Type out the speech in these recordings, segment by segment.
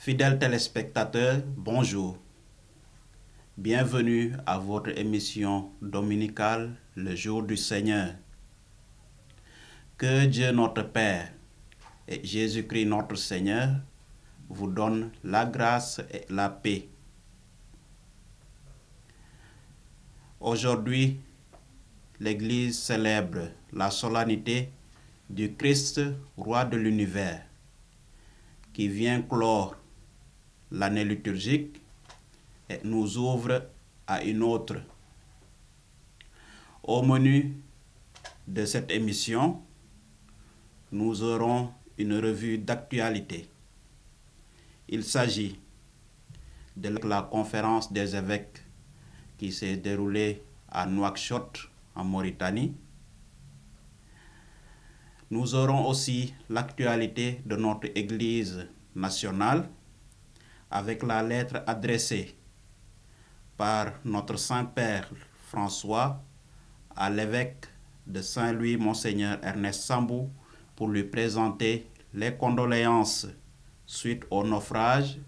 Fidèles téléspectateurs, bonjour. Bienvenue à votre émission dominicale, le jour du Seigneur. Que Dieu notre Père et Jésus-Christ notre Seigneur vous donnent la grâce et la paix. Aujourd'hui, l'Église célèbre la solennité du Christ, roi de l'univers, qui vient clore l'année liturgique et nous ouvre à une autre. Au menu de cette émission, nous aurons une revue d'actualité. Il s'agit de la conférence des évêques qui s'est déroulée à Nouakchott, en Mauritanie. Nous aurons aussi l'actualité de notre Église nationale avec la lettre adressée par notre Saint-Père François à l'évêque de Saint-Louis, Monseigneur Ernest Sambou, pour lui présenter les condoléances suite au naufrage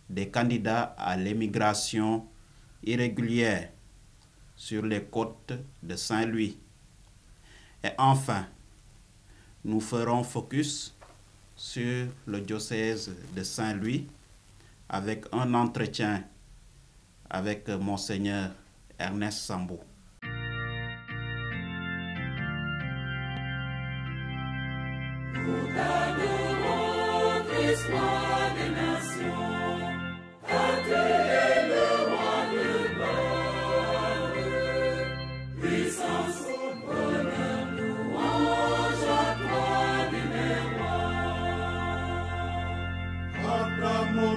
des candidats à l'émigration irrégulière sur les côtes de Saint-Louis. Et enfin, nous ferons focus sur le diocèse de Saint-Louis avec un entretien avec Monseigneur Ernest Sambou.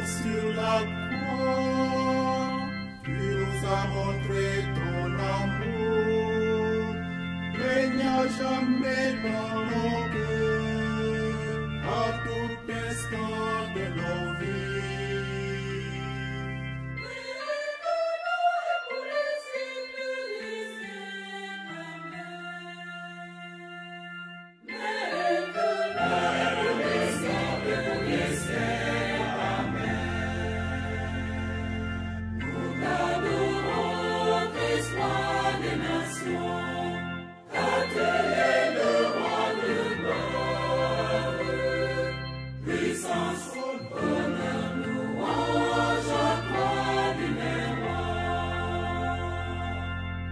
Sur la croix, tu nous as montré ton amour, règne à jamais dans nos cœurs, à tout instant de nos vies.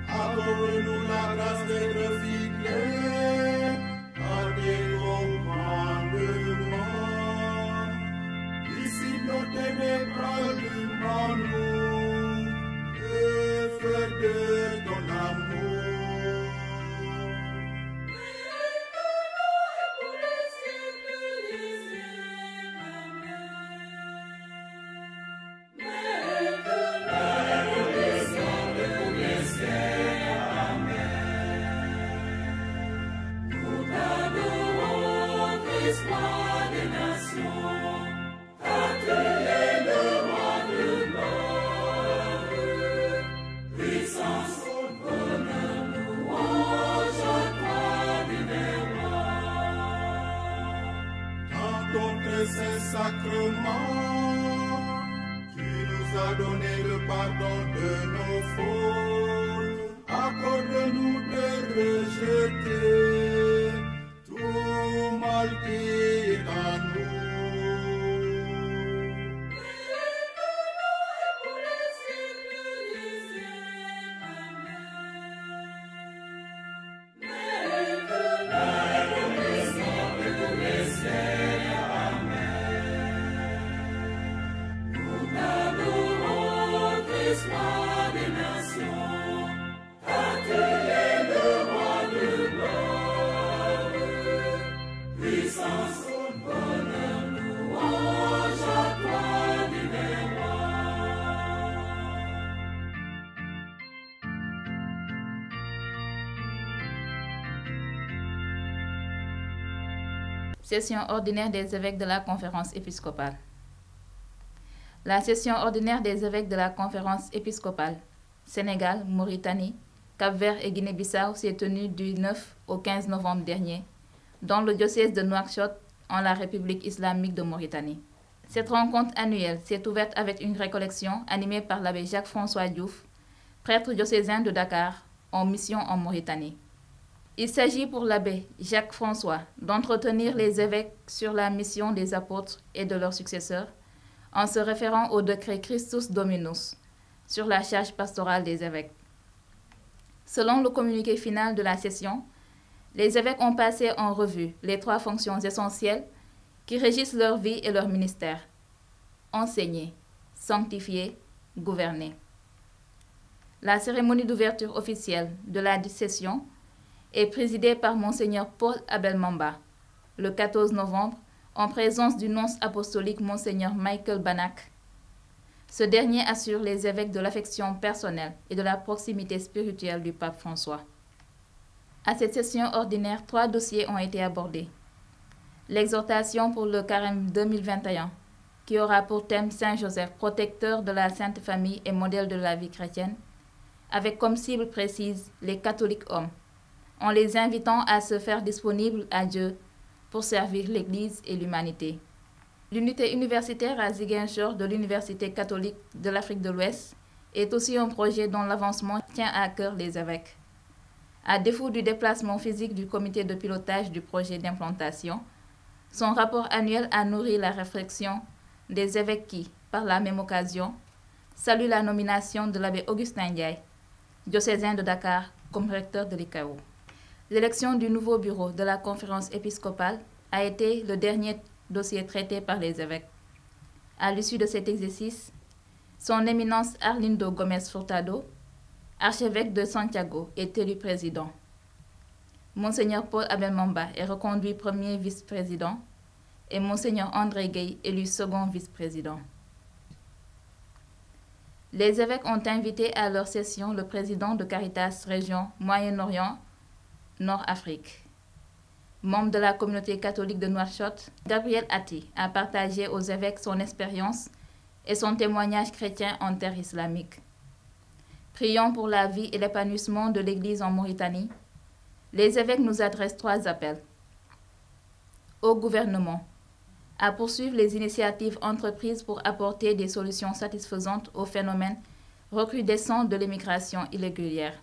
Accorde-nous la grâce d'être fidèles à tes commandements. Ici nos ténèbres devant nous, œuvre de ton amour. Sacrement, tu nous as donné le pardon de nos fautes. Accorde-nous de rejeter tout mal qui est à nous. Session ordinaire des évêques de la Conférence épiscopale. La session ordinaire des évêques de la Conférence épiscopale, Sénégal, Mauritanie, Cap-Vert et Guinée-Bissau s'est tenue du 9 au 15 novembre dernier, dans le diocèse de Nouakchott, en la République islamique de Mauritanie. Cette rencontre annuelle s'est ouverte avec une récollection animée par l'abbé Jacques-François Diouf, prêtre diocésain de Dakar, en mission en Mauritanie. Il s'agit pour l'abbé Jacques-François d'entretenir les évêques sur la mission des apôtres et de leurs successeurs en se référant au décret Christus Dominus sur la charge pastorale des évêques. Selon le communiqué final de la session, les évêques ont passé en revue les 3 fonctions essentielles qui régissent leur vie et leur ministère: enseigner, sanctifier, gouverner. La cérémonie d'ouverture officielle de la session est présidée par Monseigneur Paul Abel Mamba, le 14 novembre, en présence du nonce apostolique Monseigneur Michael Banak. Ce dernier assure les évêques de l'affection personnelle et de la proximité spirituelle du pape François. À cette session ordinaire, 3 dossiers ont été abordés. L'exhortation pour le carême 2021, qui aura pour thème Saint Joseph, protecteur de la Sainte Famille et modèle de la vie chrétienne, avec comme cible précise les catholiques hommes, en les invitant à se faire disponibles à Dieu pour servir l'Église et l'humanité. L'unité universitaire à Ziguinchor de l'Université catholique de l'Afrique de l'Ouest est aussi un projet dont l'avancement tient à cœur les évêques. À défaut du déplacement physique du comité de pilotage du projet d'implantation, son rapport annuel a nourri la réflexion des évêques qui, par la même occasion, saluent la nomination de l'abbé Augustin Ndiaye, diocésain de Dakar, comme recteur de l'ICAO. L'élection du nouveau bureau de la conférence épiscopale a été le dernier dossier traité par les évêques. À l'issue de cet exercice, son éminence Arlindo Gomez Furtado, archevêque de Santiago, est élu président. Monseigneur Paul Abel Mamba est reconduit premier vice-président et Monseigneur André Gueye élu second vice-président. Les évêques ont invité à leur session le président de Caritas Région Moyen-Orient, Nord-Afrique. Membre de la communauté catholique de Nouakchott, Gabriel Atti a partagé aux évêques son expérience et son témoignage chrétien en terre islamique. Prions pour la vie et l'épanouissement de l'Église en Mauritanie. Les évêques nous adressent 3 appels. Au gouvernement, à poursuivre les initiatives entreprises pour apporter des solutions satisfaisantes au phénomène recrudescent de l'immigration irrégulière.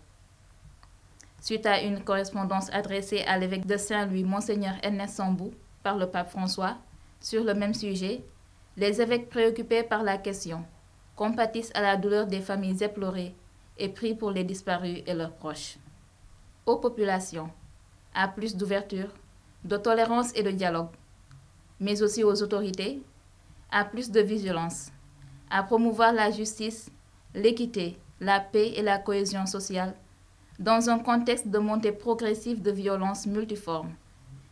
Suite à une correspondance adressée à l'évêque de Saint-Louis, Monseigneur Ernest Sambou, par le pape François, sur le même sujet, les évêques préoccupés par la question compatissent à la douleur des familles éplorées et prient pour les disparus et leurs proches. Aux populations, à plus d'ouverture, de tolérance et de dialogue, mais aussi aux autorités, à plus de vigilance, à promouvoir la justice, l'équité, la paix et la cohésion sociale, dans un contexte de montée progressive de violences multiformes,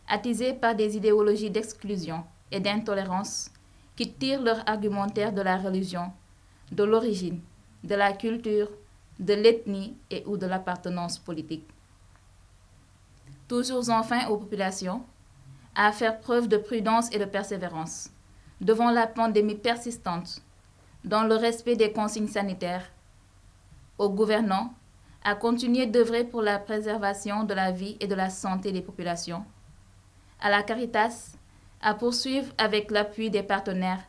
attisées par des idéologies d'exclusion et d'intolérance qui tirent leur argumentaire de la religion, de l'origine, de la culture, de l'ethnie et ou de l'appartenance politique. Toujours enfin aux populations, à faire preuve de prudence et de persévérance devant la pandémie persistante, dans le respect des consignes sanitaires, aux gouvernants, à continuer d'œuvrer pour la préservation de la vie et de la santé des populations, à la Caritas, à poursuivre avec l'appui des partenaires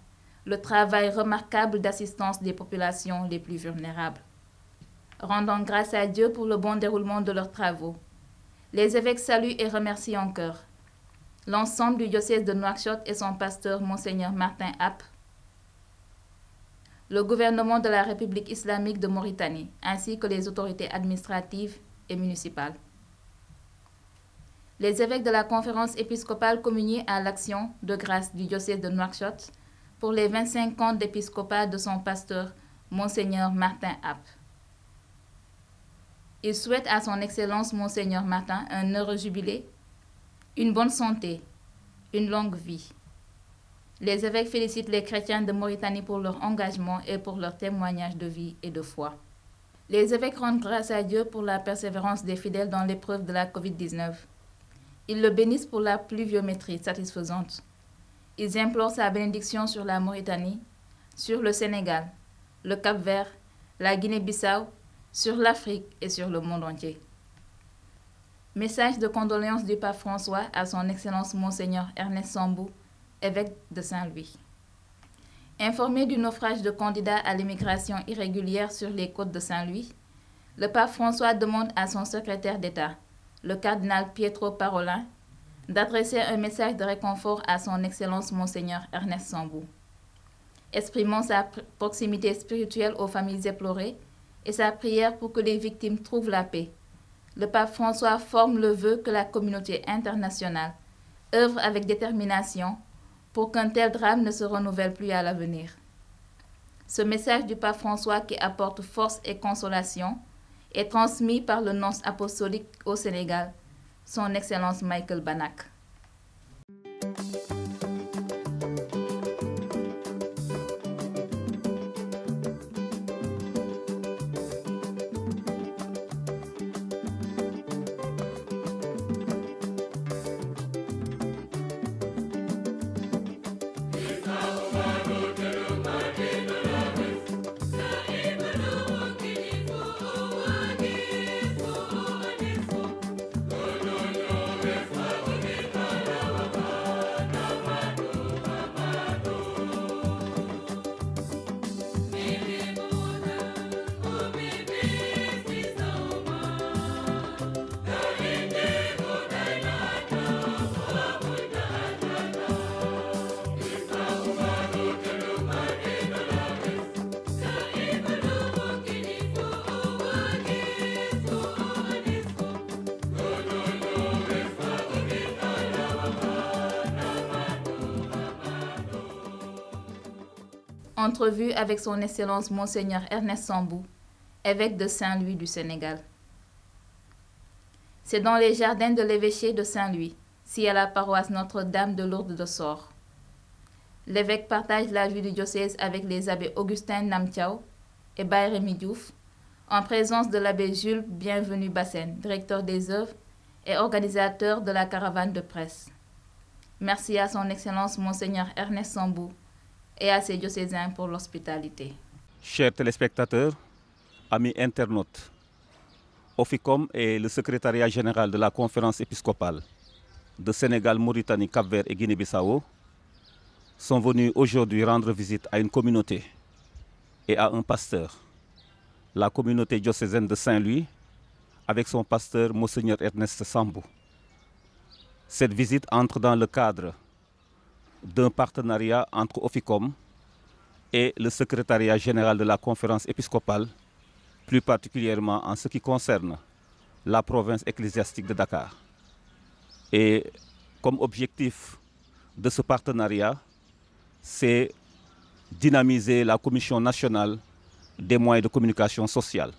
le travail remarquable d'assistance des populations les plus vulnérables. Rendant grâce à Dieu pour le bon déroulement de leurs travaux, les évêques saluent et remercient en chœur l'ensemble du diocèse de Nouakchott et son pasteur Monseigneur Martin App, le gouvernement de la République islamique de Mauritanie, ainsi que les autorités administratives et municipales. Les évêques de la conférence épiscopale communient à l'action de grâce du diocèse de Nouakchott pour les 25 ans d'épiscopat de son pasteur Monseigneur Martin App. Il souhaite à son Excellence Monseigneur Martin un heureux jubilé, une bonne santé, une longue vie. Les évêques félicitent les chrétiens de Mauritanie pour leur engagement et pour leur témoignage de vie et de foi. Les évêques rendent grâce à Dieu pour la persévérance des fidèles dans l'épreuve de la COVID-19. Ils le bénissent pour la pluviométrie satisfaisante. Ils implorent sa bénédiction sur la Mauritanie, sur le Sénégal, le Cap-Vert, la Guinée-Bissau, sur l'Afrique et sur le monde entier. Message de condoléances du pape François à son Excellence Monseigneur Ernest Sambou, évêque de Saint-Louis. Informé du naufrage de candidats à l'immigration irrégulière sur les côtes de Saint-Louis, le pape François demande à son secrétaire d'État, le cardinal Pietro Parolin, d'adresser un message de réconfort à son Excellence Monseigneur Ernest Sambou, exprimant sa proximité spirituelle aux familles éplorées et sa prière pour que les victimes trouvent la paix. Le pape François forme le vœu que la communauté internationale œuvre avec détermination pour qu'un tel drame ne se renouvelle plus à l'avenir. Ce message du pape François qui apporte force et consolation est transmis par le nonce apostolique au Sénégal, son Excellence Michael Banak. Entrevue avec son Excellence Monseigneur Ernest Sambou, évêque de Saint-Louis du Sénégal. C'est dans les jardins de l'évêché de Saint-Louis, si à la paroisse Notre-Dame de Lourdes de Sor. L'évêque partage la vie du diocèse avec les abbés Augustin Namtiao et Bayremi Diouf, en présence de l'abbé Jules Bienvenu Bassène, directeur des œuvres et organisateur de la caravane de presse. Merci à son Excellence Monseigneur Ernest Sambou et à ses diocésains pour l'hospitalité. Chers téléspectateurs, amis internautes, Oficom et le secrétariat général de la conférence épiscopale de Sénégal, Mauritanie, Cap-Vert et Guinée-Bissau sont venus aujourd'hui rendre visite à une communauté et à un pasteur, la communauté diocésaine de Saint-Louis, avec son pasteur Monseigneur Ernest Sambou. Cette visite entre dans le cadre d'un partenariat entre Oficom et le secrétariat général de la conférence épiscopale, plus particulièrement en ce qui concerne la province ecclésiastique de Dakar. Et comme objectif de ce partenariat, c'est dynamiser la Commission nationale des moyens de communication sociale.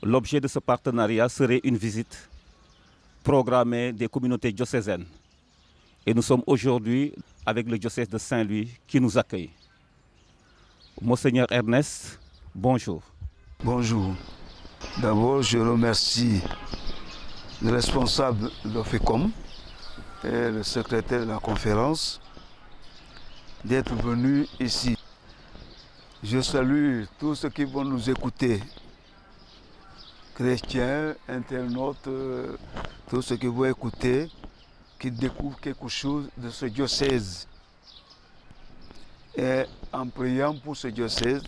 L'objet de ce partenariat serait une visite programmée des communautés diocésaines. Et nous sommes aujourd'hui avec le diocèse de Saint-Louis qui nous accueille. Monseigneur Ernest, bonjour. Bonjour. D'abord, je remercie le responsable de l'OFECOM et le secrétaire de la conférence d'être venus ici. Je salue tous ceux qui vont nous écouter, chrétiens, internautes, tous ceux qui vont écouter, qui découvrent quelque chose de ce diocèse. Et en priant pour ce diocèse,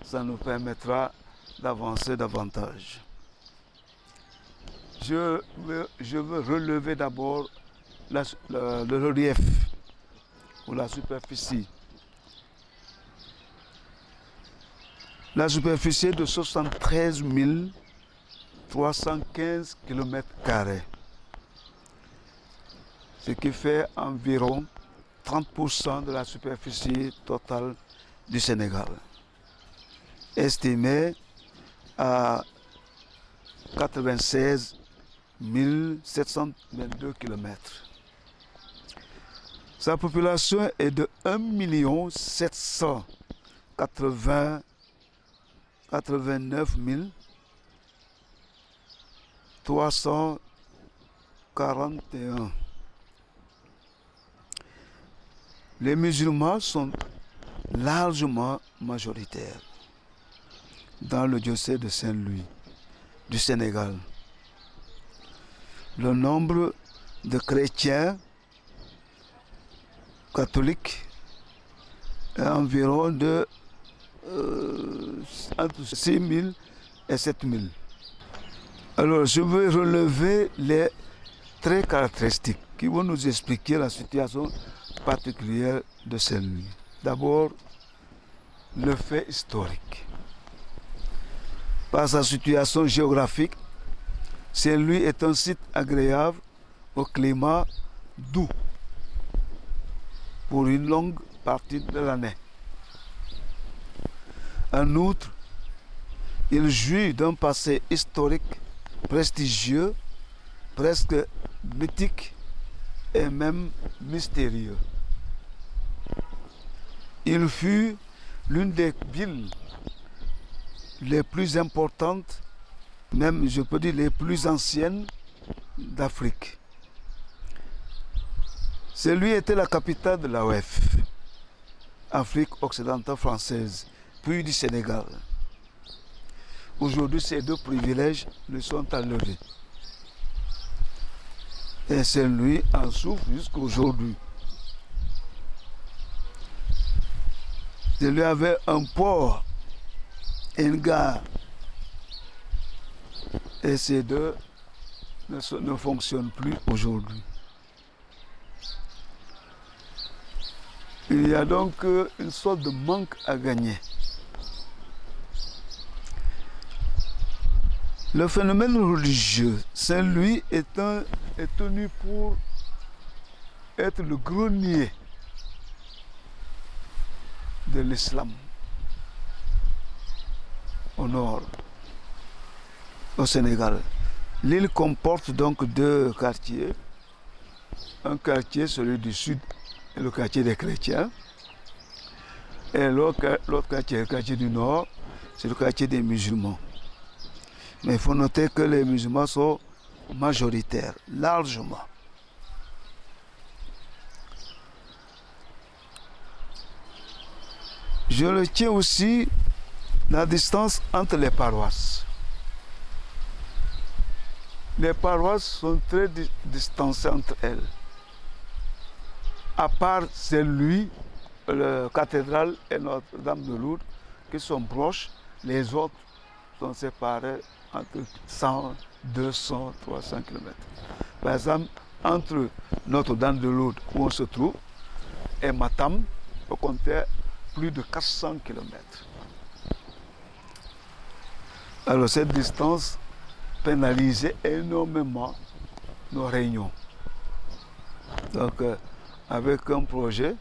ça nous permettra d'avancer davantage. Je veux relever d'abord le relief ou la superficie. La superficie est de 73 315 km². Ce qui fait environ 30% de la superficie totale du Sénégal, estimée à 96 722 km. Sa population est de 1 789 341. Les musulmans sont largement majoritaires dans le diocèse de Saint-Louis du Sénégal. Le nombre de chrétiens catholiques environ de entre 6 000 et 7 000. Alors, je veux relever les traits caractéristiques qui vont nous expliquer la situation particulière de Saint-Louis. D'abord, le fait historique. Par sa situation géographique, Saint-Louis est un site agréable au climat doux pour une longue partie de l'année. En outre, il jouit d'un passé historique prestigieux, presque mythique et même mystérieux. Il fut l'une des villes les plus importantes, même je peux dire les plus anciennes d'Afrique. Saint-Louis était la capitale de l'AOF, Afrique occidentale française, puis du Sénégal. Aujourd'hui, ces deux privilèges ne sont enlevés. Et Saint-Louis en souffre jusqu'à aujourd'hui. Saint-Louis avait un port et une gare. Et ces deux ne fonctionnent plus aujourd'hui. Il y a donc une sorte de manque à gagner. Le phénomène religieux, Saint-Louis est tenu pour être le grenier de l'islam au nord, au Sénégal. L'île comporte donc deux quartiers. Un quartier, celui du sud, est le quartier des chrétiens. Et l'autre quartier, le quartier du nord, c'est le quartier des musulmans. Mais il faut noter que les musulmans sont majoritaires, largement. Je retiens aussi la distance entre les paroisses. Les paroisses sont très distancées entre elles. À part Saint-Louis, la cathédrale et Notre-Dame de Lourdes, qui sont proches, les autres sont séparés entre 100, 200, 300 km. Par exemple, entre Notre-Dame de Lourdes, où on se trouve, et Matam, on comptait plus de 400 km. Alors cette distance pénalisait énormément nos réunions. Donc avec un projet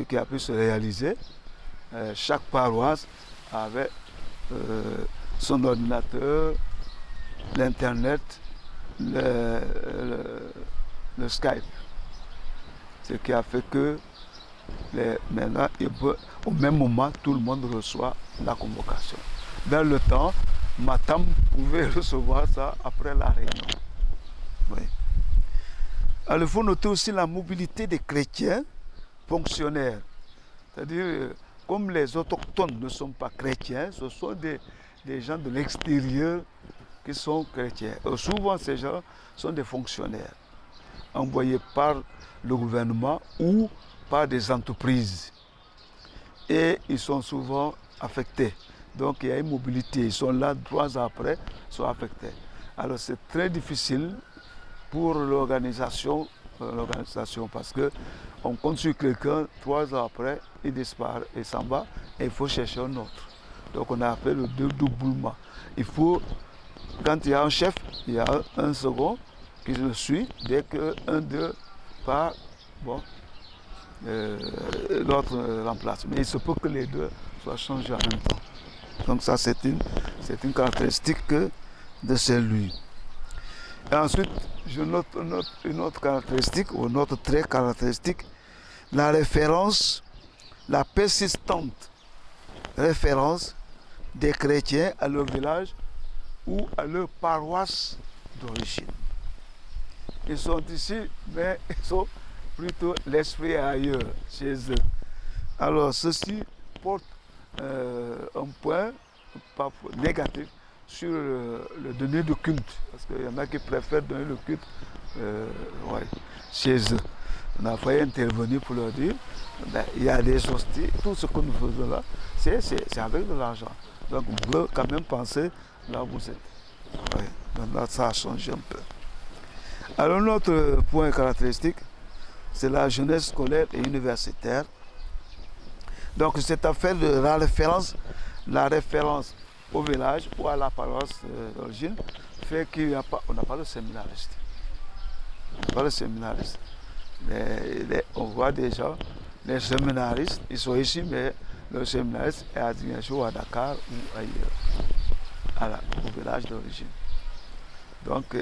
qui a pu se réaliser, chaque paroisse avait son ordinateur, l'internet, le Skype. Ce qui a fait que maintenant, au même moment, tout le monde reçoit la convocation. Dans le temps, Matam pouvait recevoir ça après la réunion. Oui. Alors, il faut noter aussi la mobilité des chrétiens fonctionnaires. C'est-à-dire, comme les autochtones ne sont pas chrétiens, ce sont des gens de l'extérieur qui sont chrétiens. Et souvent, ces gens sont des fonctionnaires envoyés par le gouvernement ou par des entreprises. Et ils sont souvent affectés. Donc il y a une mobilité. Ils sont là 3 ans après, ils sont affectés. Alors c'est très difficile pour l'organisation parce qu'on compte sur quelqu'un, 3 ans après, il disparaît et s'en va et il faut chercher un autre. Donc on a fait le dédoublement. Il faut, quand il y a un chef, il y a un second qui le suit. Dès qu'un d'eux part, bon, l'autre remplace. Mais il se peut que les deux soient changés en même temps. Donc ça, c'est une caractéristique de Saint-Louis. Et ensuite, je note une autre caractéristique, ou une autre trait caractéristique, la référence, la persistante référence des chrétiens à leur village ou à leur paroisse d'origine. Ils sont ici, mais ils sont plutôt l'esprit ailleurs, chez eux. Alors, ceci porte un point négatif sur le donner de culte, parce qu'il y en a qui préfèrent donner le culte chez eux. On a failli intervenir pour leur dire, ben, il y a des hosties, tout ce que nous faisons là, c'est avec de l'argent. Donc vous pouvez quand même penser là où vous êtes. Oui. Donc là, ça a changé un peu. Alors notre point caractéristique, c'est la jeunesse scolaire et universitaire. Donc cette affaire de la référence au village ou à la paroisse d'origine, fait qu'on n'a pas de séminariste. On n'a pas de séminariste. On voit déjà les séminaristes, ils sont ici, mais le séminariste est à Ziguinchor, à Dakar ou ailleurs, au village d'origine. Donc,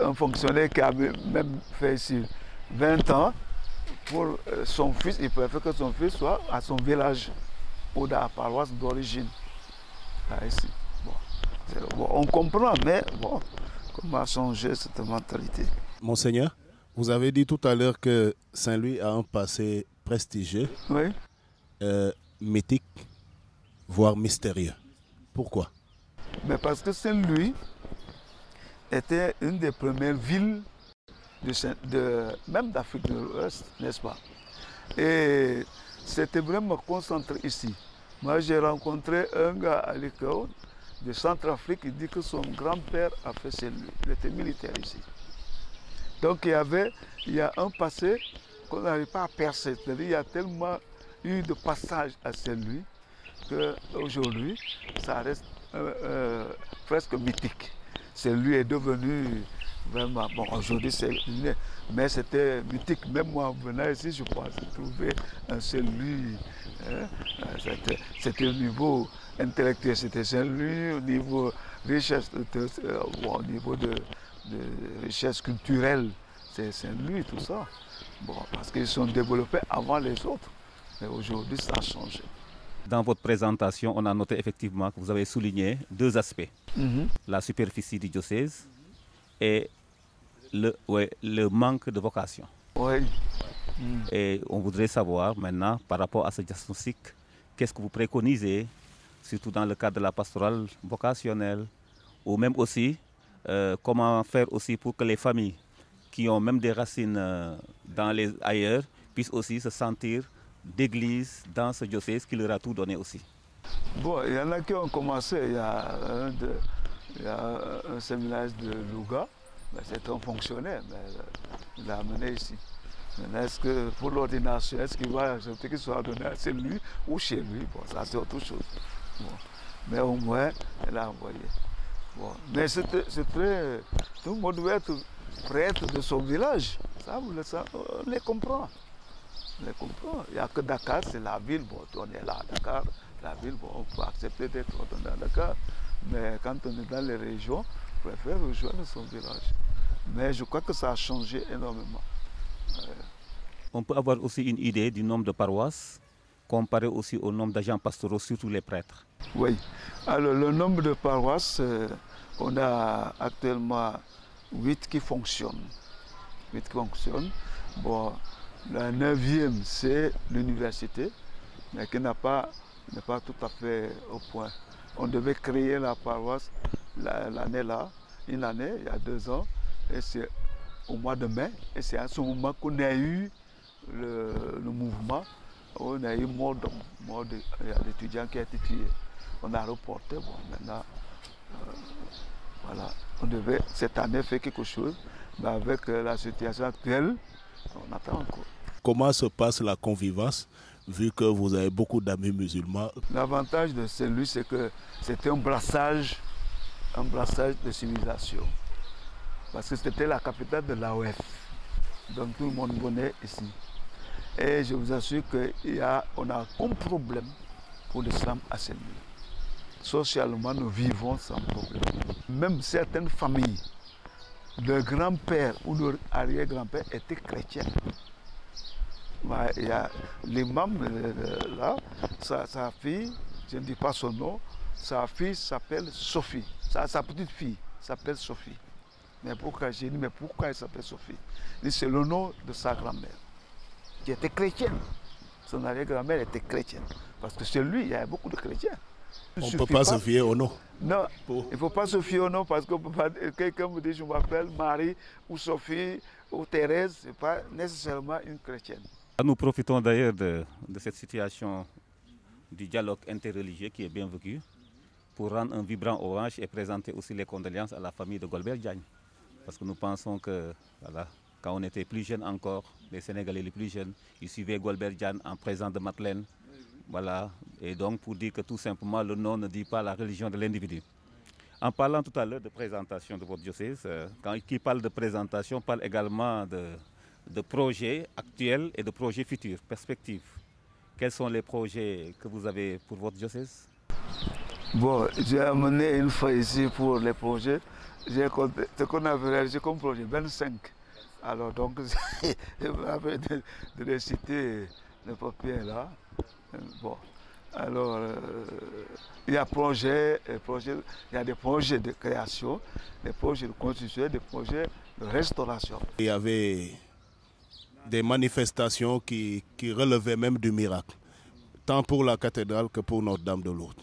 un fonctionnaire qui a même fait ici 20 ans, pour son fils, il préfère que son fils soit à son village ou dans la paroisse d'origine. Ici. Bon, on comprend, mais bon, comment changer cette mentalité? Monseigneur, vous avez dit tout à l'heure que Saint-Louis a un passé prestigieux, oui. Mythique, voire mystérieux. Pourquoi? Mais parce que Saint-Louis était une des premières villes même d'Afrique de l'Ouest, n'est-ce pas? Et c'était vraiment concentré ici. Moi, j'ai rencontré un gars à l'école de Centrafrique, il dit que son grand-père a fait Saint-Louis. Il était militaire ici. Donc il y a un passé qu'on n'arrive pas à percer. C'est-à-dire il y a tellement eu de passages à Saint-Louis qu'aujourd'hui, ça reste presque mythique. Saint-Louis est devenu vraiment, bon aujourd'hui c'est, mais c'était mythique. Même moi en venant ici, je pense trouver un Saint-Louis. C'était au niveau intellectuel, c'était Saint-Louis, au niveau richesse, au niveau de richesse culturelle, c'est Saint-Louis, tout ça. Bon, parce qu'ils sont développés avant les autres. Mais aujourd'hui, ça a changé. Dans votre présentation, on a noté effectivement que vous avez souligné deux aspects. La superficie du diocèse et le manque de vocation. Oui. Et on voudrait savoir maintenant, par rapport à ce diagnostic, qu'est-ce que vous préconisez, surtout dans le cadre de la pastorale vocationnelle, ou même aussi, comment faire aussi pour que les familles qui ont même des racines ailleurs puissent aussi se sentir d'église dans ce diocèse qui leur a tout donné aussi. Bon, il y en a qui ont commencé, il y a un séminariste de Louga, c'est un fonctionnaire, mais il l'a amené ici. Maintenant, est-ce que pour l'ordination, est-ce qu'il va accepter qu'il soit donné à lui ou chez lui? Bon, ça c'est autre chose. Bon. Mais au moins, elle a envoyé. Bon. Mais c'est très... Tout le monde doit être prêtre de son village. Ça, on les comprend. On les comprend. Il n'y a que Dakar, c'est la ville. Bon, on est là à Dakar, la ville, bon, on peut accepter d'être ordonné à Dakar. Mais quand on est dans les régions, on préfère rejoindre son village. Mais je crois que ça a changé énormément. On peut avoir aussi une idée du nombre de paroisses, comparé aussi au nombre d'agents pastoraux, surtout les prêtres. Oui. Alors, le nombre de paroisses, on a actuellement 8 qui fonctionnent. 8 qui fonctionnent. Bon, la 9e, c'est l'université, mais qui n'est pas tout à fait au point. On devait créer la paroisse l'année là, une année, il y a 2 ans, et c'est au mois de mai, et c'est à ce moment qu'on a eu le mouvement, on a eu mort d'homme, il y a l'étudiant qui a été tué. On a reporté, bon maintenant, voilà, on devait cette année faire quelque chose, mais avec la situation actuelle, on attend encore. Comment se passe la convivence, vu que vous avez beaucoup d'amis musulmans? L'avantage de Saint-Louis, c'est que c'était un brassage de civilisation. Parce que c'était la capitale de l'AOF. Donc tout le monde venait ici. Et je vous assure qu'on a un problème pour l'islam à Saint-Louis. Socialement, nous vivons sans problème. Même certaines familles, leur grand-père ou leur arrière-grand-père étaient chrétiens. Il y a l'imam là, sa fille, je ne dis pas son nom, sa fille s'appelle Sophie. Sa petite fille s'appelle Sophie. Mais pourquoi j'ai dit, mais pourquoi elle s'appelle Sophie? C'est le nom de sa grand-mère, qui était chrétienne. Son arrière-grand-mère était chrétienne. Parce que chez lui, il y avait beaucoup de chrétiens. On ne peut pas se fier au nom. Non, il ne faut pas se fier au nom parce que quelqu'un me dit, je m'appelle Marie ou Sophie ou Thérèse, ce n'est pas nécessairement une chrétienne. Nous profitons d'ailleurs de cette situation du dialogue interreligieux qui est bien vécu pour rendre un vibrant hommage et présenter aussi les condoléances à la famille de Golbert Diagne. Parce que nous pensons que voilà, quand on était plus jeunes encore, les Sénégalais les plus jeunes, ils suivaient Golbert Diagne en présence de Madeleine. Voilà. Et donc pour dire que tout simplement le nom ne dit pas la religion de l'individu. En parlant tout à l'heure de présentation de votre diocèse, qui parle de présentation, parle également de projets actuels et de projets futurs, perspectives. Quels sont les projets que vous avez pour votre diocèse? Bon, j'ai amené une fois ici pour les projets. Ce qu'on avait réalisé comme projet, 25. Alors donc, je me rappelle de les citer, le papier là. Bon, alors, il y a il y a des projets de création, des projets de construction, des projets de restauration. Il y avait des manifestations qui relevaient même du miracle, tant pour la cathédrale que pour Notre-Dame de Lourdes.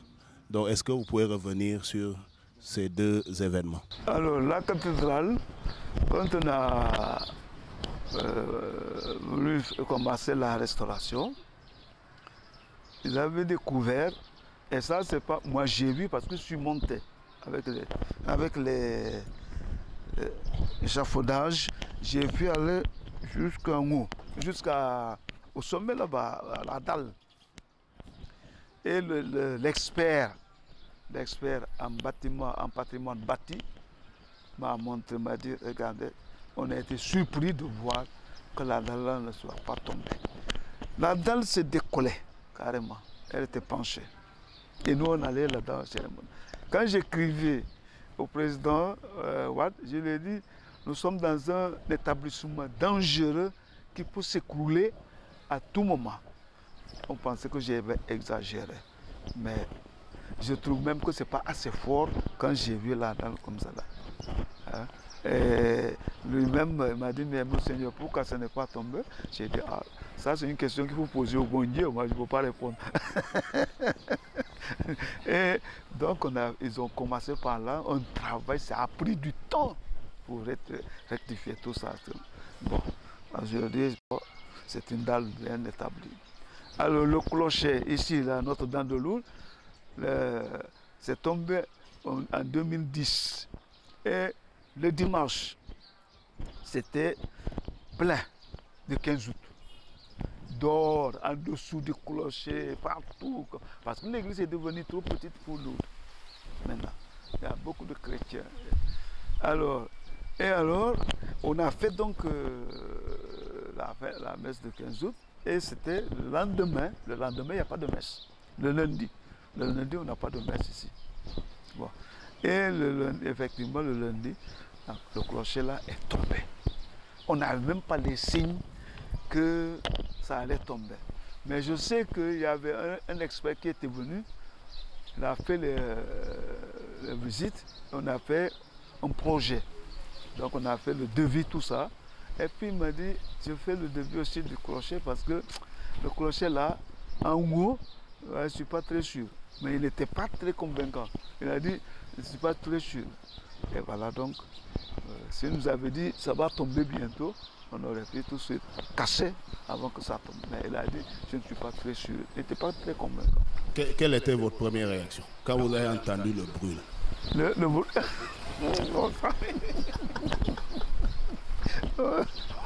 Donc, est-ce que vous pouvez revenir sur ces deux événements? Alors, la cathédrale, quand on a voulu commencer la restauration, ils avaient découvert, et ça, c'est pas. Moi, j'ai vu parce que je suis monté avec les échafaudages, j'ai vu aller jusqu'en haut, jusqu'au sommet là-bas, à la dalle. Et l'expert en bâtiment, en patrimoine bâti, m'a montré, m'a dit, regardez, on a été surpris de voir que la dalle ne soit pas tombée. La dalle se décollait carrément, elle était penchée. Et nous, on allait là-dedans en cérémonie. Quand j'écrivais au président Wade, je lui ai dit, nous sommes dans un établissement dangereux qui peut s'écrouler à tout moment. On pensait que j'avais exagéré. Mais je trouve même que ce n'est pas assez fort quand j'ai vu la dalle comme ça. Là. Hein? Et lui-même m'a dit, mais Monseigneur, pourquoi ça n'est pas tombé? J'ai dit, ah, ça c'est une question qu'il faut poser au bon Dieu, moi je ne peux pas répondre. Et donc ils ont commencé par là, un travail, ça a pris du temps pour rectifier tout ça. Bon, aujourd'hui, c'est une dalle bien établie. Alors le clocher ici, là, Notre-Dame de Lourdes, c'est tombé en 2010. Et le dimanche, c'était plein le 15 août. D'or, en dessous du clocher, partout. Parce que l'église est devenue trop petite pour nous. Maintenant, il y a beaucoup de chrétiens. Alors, on a fait donc la messe de 15 août. Et c'était le lendemain. Le lendemain, il n'y a pas de messe. Le lundi, on n'a pas de messe ici. Bon. Et effectivement, le lundi, le clocher là est tombé. On n'avait même pas les signes que ça allait tomber. Mais je sais qu'il y avait un expert qui était venu, il a fait les visites, on a fait un projet. Donc on a fait le devis, tout ça. Et puis il m'a dit, je fais le devis aussi du clocher parce que le clocher là, en haut, je ne suis pas très sûr. Mais il n'était pas très convaincant. Il a dit, je ne suis pas très sûr. Et voilà donc, s'il nous avait dit, ça va tomber bientôt, on aurait pu tout de suite casser avant que ça tombe. Mais il a dit, je ne suis pas très sûr. Il n'était pas très convaincant. Quelle était votre première réaction quand vous avez entendu le bruit? Le bruit.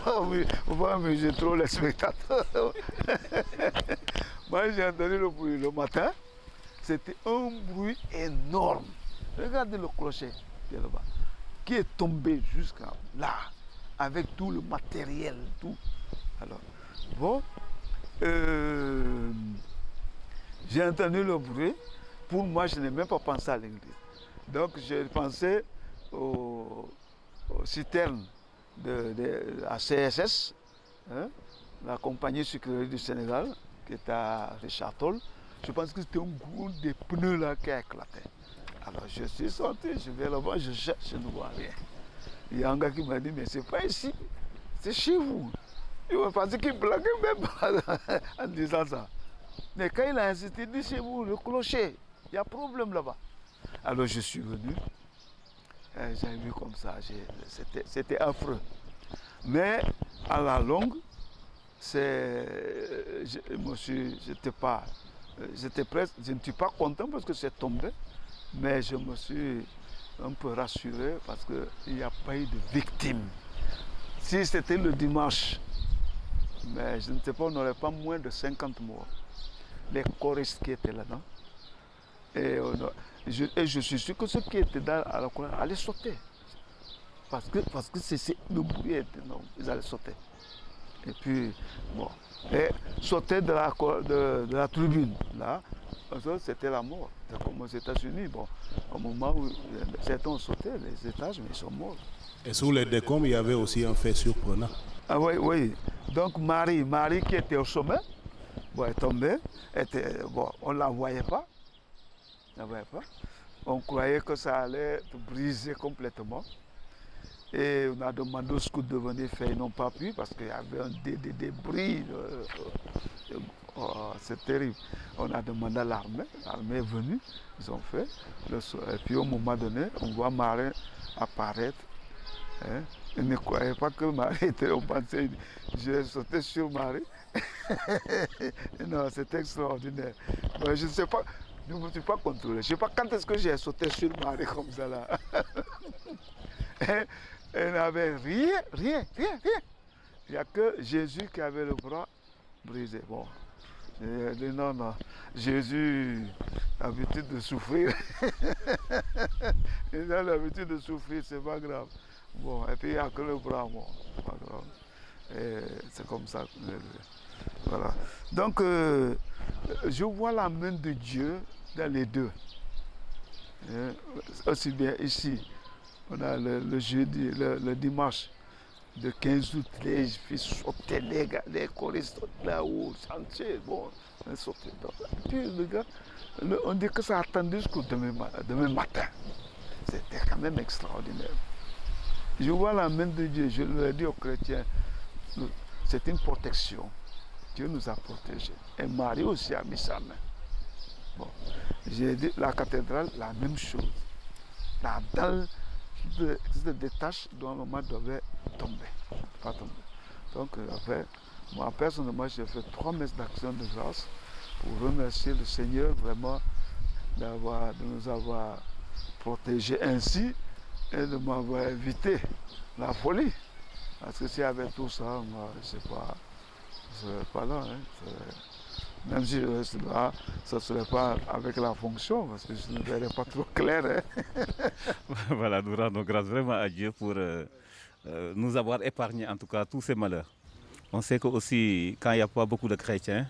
Oh oui, on va amuser trop les spectateurs. Moi j'ai entendu le bruit le matin, c'était un bruit énorme. Regardez le clocher qui est là-bas, qui est tombé jusqu'à là, avec tout le matériel, tout. Alors, bon, j'ai entendu le bruit. Pour moi, je n'ai même pas pensé à l'église. Donc j'ai pensé aux citernes de la CSS, hein, la compagnie sucrière du Sénégal, qui est à Richard-Toll. Je pense que c'était un gros des pneus là qui a éclaté. Alors je suis sorti, je vais là-bas, je cherche, je ne vois rien. Il y a un gars qui m'a dit, mais c'est pas ici, c'est chez vous. Il m'a pensé qu'il blaguait même en disant ça. Mais quand il a insisté, il dit chez vous, le clocher, il y a problème là-bas. Alors je suis venu. J'ai vu comme ça, c'était affreux. Mais à la longue, j'étais presque, je ne suis pas content parce que c'est tombé, mais je me suis un peu rassuré parce qu'il n'y a pas eu de victimes. Si c'était le dimanche, mais je ne sais pas, on n'aurait pas moins de 50 morts. Les choristes qui étaient là-dedans. Et je suis sûr que ceux qui étaient dans à la cour allaient sauter. Parce que le bruit était énorme, ils allaient sauter. Et puis, bon, et sauter de la tribune, là, c'était la mort. C'est comme aux États-Unis, bon, au moment où certains ont sauté les étages, mais ils sont morts. Et sous les décombres, il y avait aussi un fait surprenant. Ah oui, oui. Donc Marie qui était au sommet, bon, est tombée, bon, on ne la voyait pas. On croyait que ça allait briser complètement. Et on a demandé aux scouts de venir faire, ils n'ont pas pu parce qu'il y avait des débris. C'est terrible. On a demandé à l'armée est venue, ils ont fait. Et puis au moment donné, on voit Marie apparaître. Hein. Ils ne croyaient pas que Marie était au pensée. J'ai sauté sur Marie. Non, c'était extraordinaire. Mais je ne sais pas, je ne me suis pas contrôlé. Je ne sais pas quand est-ce que j'ai sauté sur Marie comme ça là. Elle n'avait rien. Il n'y a que Jésus qui avait le bras brisé. Bon, j'ai dit non, Jésus a l'habitude de souffrir. Il a l'habitude de souffrir, c'est pas grave. Bon, et puis il n'y a que le bras, bon, c'est pas grave. C'est comme ça. Voilà. Donc, je vois la main de Dieu dans les deux. Aussi bien ici. On a le jeudi, le dimanche de 15 août, les filles sautaient, les choristes là-haut, chantier, bon, ils sautaient. Puis le gars, on dit que ça attendait jusqu'au demain matin. C'était quand même extraordinaire. Je vois la main de Dieu, je le dis aux chrétiens, c'est une protection. Dieu nous a protégés. Et Marie aussi a mis sa main. Bon, j'ai dit, la cathédrale, la même chose. La dalle se détache dont le moment devait tomber. Pas tomber. Donc, moi personnellement, j'ai fait 3 messes d'action de grâce pour remercier le Seigneur vraiment de nous avoir protégés ainsi et de m'avoir évité la folie. Parce que s'il y avait tout ça, moi, je ne serais pas là. Hein. Même si je reste là, ça ne serait pas avec la fonction, parce que je ne verrais pas trop clair. Hein. Voilà, nous rendons grâce vraiment à Dieu pour nous avoir épargné en tout cas tous ces malheurs. On sait que aussi, quand il n'y a pas beaucoup de chrétiens,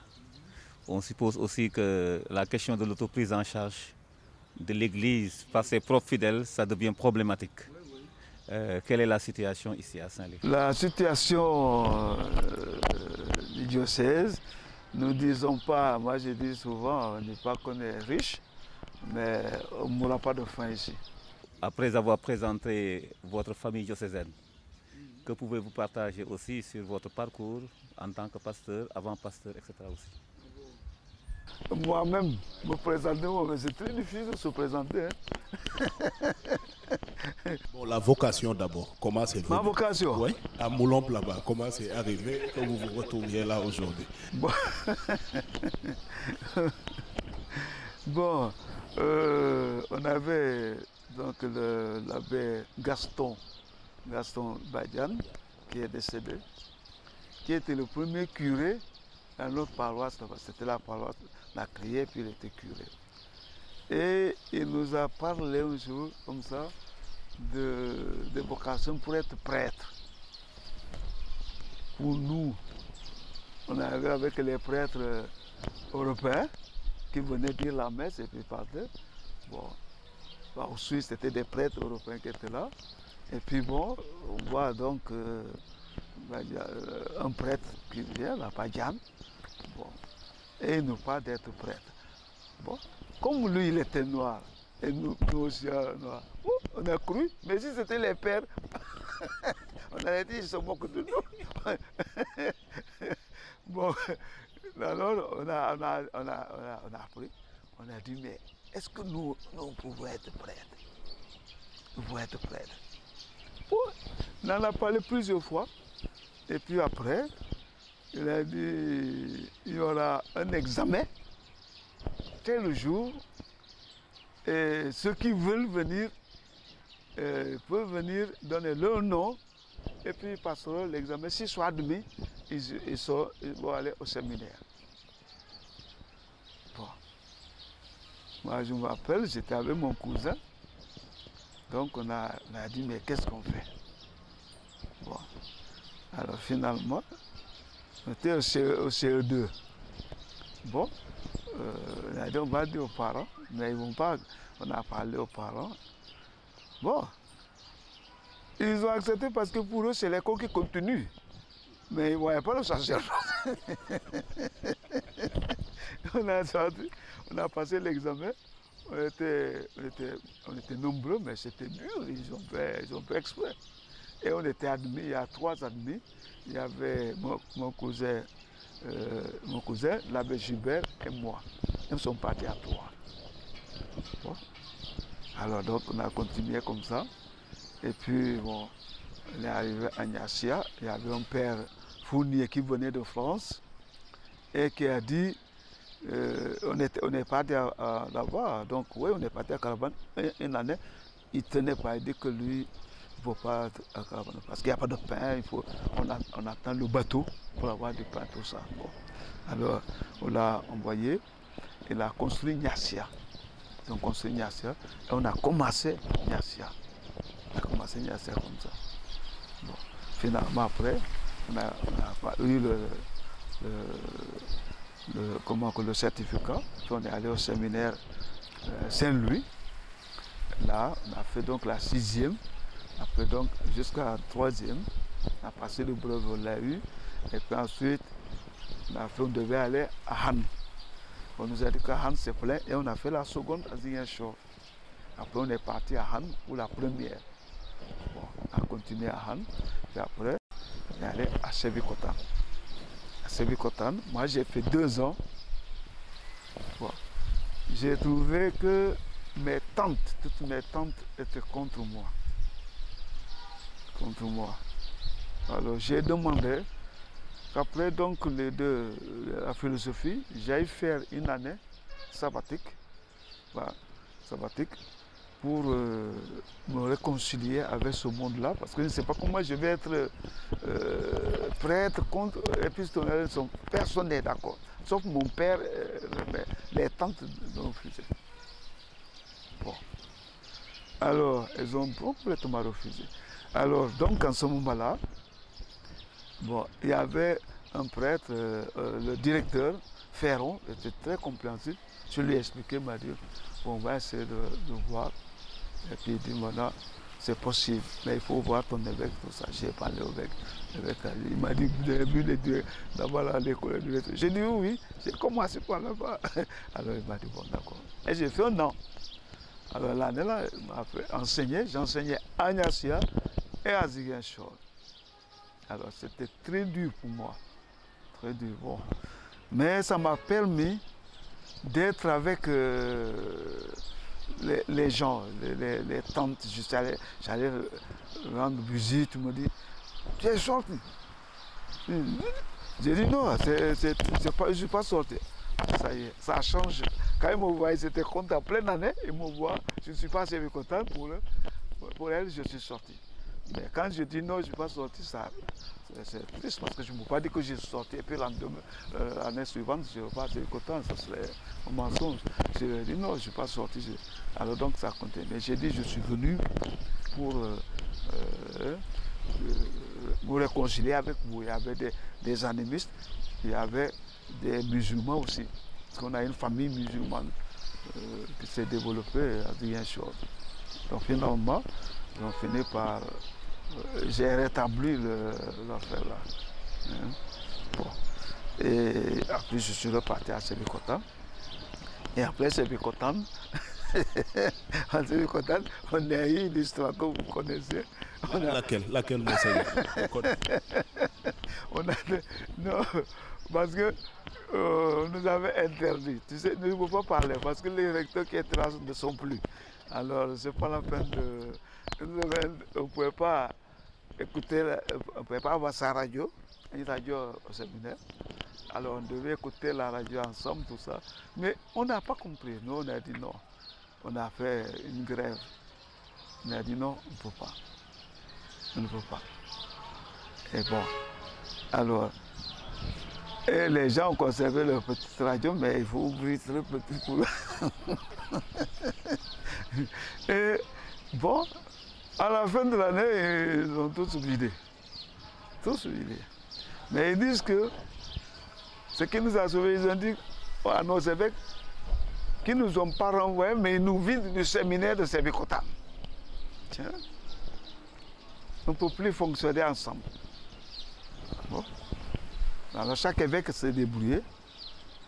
on suppose aussi que la question de l'autoprise en charge de l'Église par ses propres fidèles, ça devient problématique. Quelle est la situation ici à Saint-Louis? La situation du diocèse, nous ne disons pas, moi je dis souvent, on ne dit pas qu'on est riche, mais on ne mourra pas de faim ici. Après avoir présenté votre famille diocésaine, que pouvez-vous partager aussi sur votre parcours en tant que pasteur, avant-pasteur, etc. aussi? Moi-même, me présenter, c'est très difficile de se présenter. Hein. Bon, la vocation d'abord, comment c'est venu? Ma vocation? Oui, à Moulombe là-bas, comment c'est arrivé que vous vous retrouviez là aujourd'hui? Bon, bon on avait donc l'abbé Gaston Badian, qui est décédé, qui était le premier curé dans notre paroisse. C'était la paroisse, on a crié, puis il était curé. Et il nous a parlé un jour, comme ça, de vocation pour être prêtre. Pour nous, on arrivait avec les prêtres européens qui venaient dire la messe et puis partaient. Bon, en Suisse, c'était des prêtres européens qui étaient là. Et puis bon, on voit donc un prêtre qui vient, la Badian, bon, et il nous parle d'être prêtre. Bon, comme lui, il était noir, et nous aussi noirs, on a cru, mais si c'était les pères, on allait dire qu'ils se moquent de nous. Bon, alors on a appris, on a dit, mais est-ce que nous pouvons être prêtres? Nous pouvons être prêtres. Bon, on en a parlé plusieurs fois. Et puis après, il a dit, il y aura un examen tel jour, et ceux qui veulent venir peuvent venir donner leur nom, et puis ils passeront l'examen. S'ils sont admis, ils vont aller au séminaire. Bon. Moi, je me rappelle, j'étais avec mon cousin, donc on a dit, mais qu'est-ce qu'on fait? Bon. Alors finalement, on était au CE2. Bon, on a dit, on va dire aux parents, mais ils vont pas, on a parlé aux parents. Bon, ils ont accepté parce que pour eux, c'est l'école qui continue. Mais ils ne voyaient pas le sacerdoce. On a passé l'examen, on était nombreux, mais c'était dur, ils ont fait exprès. Et on était admis, il y a 3 admis. Il y avait mon cousin, l'abbé Gilbert et moi. Ils sont partis à 3. Bon. Alors donc on a continué comme ça. Et puis bon, on est arrivé à Nyassia. Il y avait un père Fournier qui venait de France et qui a dit, on est parti là-bas. Donc oui, on est parti à Caravane une année. Il ne tenait pas, il dit que lui, il ne faut pas être à Caravane parce qu'il n'y a pas de pain. On attend le bateau pour avoir du pain, tout ça. Bon. Alors on l'a envoyé. Il a construit Nyassia. Ils ont construit Nyassia et on a commencé Nyassia. On a commencé Nyassia comme ça. Bon. Finalement, après, on a eu le certificat. Puis on est allé au séminaire Saint-Louis. Là, on a fait donc la 6e. Après, donc, jusqu'à la 3e. On a passé le brevet, on l'a eu. Et puis ensuite, on devait aller à Han. On nous a dit qu'à Han c'est plein et on a fait la seconde à Ziguinchor. Après on est parti à Han pour la première. Bon, on a continué à Han. Puis après, on est allé à Sébikotane. À Sébikotane, moi j'ai fait 2 ans. Bon. J'ai trouvé que toutes mes tantes étaient contre moi. Contre moi. Alors j'ai demandé qu'après donc la philosophie, j'aille faire une année sabbatique, voilà, pour me réconcilier avec ce monde-là, parce que je ne sais pas comment je vais être prêtre contre épistolaire, personne n'est d'accord, sauf mon père, les tantes ont refusé. Bon. Alors, elles ont complètement refusé. Alors, donc, en ce moment-là, bon, il y avait un prêtre, le directeur, Ferron, était très compréhensif. Je lui ai expliqué, il m'a dit, bon, on va essayer de voir. Et puis il dit, voilà, c'est possible, mais il faut voir ton évêque, tout ça. J'ai parlé au évêque. Il m'a dit, vous avez vu les deux, là-bas à l'école du directeur. J'ai dit, oui, j'ai commencé par là-bas. Alors il m'a dit, bon, d'accord. Et j'ai fait 1 an. Alors l'année-là, il m'a fait enseigner. J'ai enseigné à Nyassia et à Ziguinchor. Alors c'était très dur pour moi, très dur. Bon. Mais ça m'a permis d'être avec les gens, les tantes. J'allais rendre visite, ils me disent, tu es sorti. J'ai dit non, je ne suis pas sorti. Ça y est, ça change. Quand ils me voient, ils étaient contents. Pleine année, ils me voient, je ne suis pas assez content pour elle, je suis sorti. Mais quand je dis non, je ne suis pas sorti, c'est triste parce que je ne peux pas dire que j'ai sorti et puis l'année suivante, je ne suis pas assez content, ça serait un mensonge. Je dis non, je ne suis pas sorti. Alors donc ça continue. Mais j'ai dit je suis venu pour vous réconcilier avec vous. Il y avait des animistes, il y avait des musulmans aussi. Parce qu'on a une famille musulmane qui s'est développée à Ziguinchor. Donc finalement, ils ont fini par... j'ai rétabli l'affaire là. Hein? Bon. Et après, je suis reparti à Sébikotane. Et après Sébikotane, à Sébikotane, on a eu l'histoire que vous connaissez. Laquelle, monseigneur? Non, parce que nous avait interdit. Tu sais, nous ne pouvons pas parler parce que les recteurs qui étaient là ne sont plus. Alors, ce n'est pas la peine de... On ne pouvait pas écouter, on ne pouvait pas avoir sa radio, une radio au séminaire. Alors on devait écouter la radio ensemble, tout ça. Mais on n'a pas compris. Nous, on a dit non. On a fait une grève. On a dit non, on ne peut pas. On ne peut pas. Et bon, alors, et les gens ont conservé leur petite radio, mais il faut ouvrir le petit pour... Et bon, à la fin de l'année, ils ont tous vidé. Tous vidé. Mais ils disent que ce qui nous a sauvés, ils ont dit à nos évêques qu'ils ne nous ont pas renvoyés, mais ils nous vident du séminaire de Sébikotane. Tiens, on ne peut plus fonctionner ensemble. Bon. Alors chaque évêque s'est débrouillé.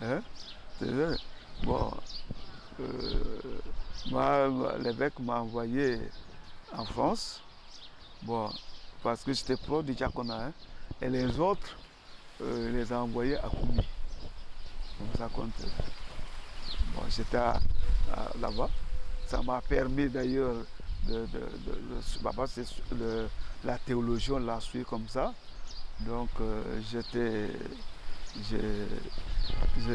Hein? Bon, l'évêque m'a envoyé en France, bon, parce que j'étais pro du diaconat, hein? Et les autres, les a envoyés à Koumi. Comme ça compte. Bon, j'étais là-bas. Ça m'a permis d'ailleurs la théologie, on l'a suivi comme ça. Donc j'ai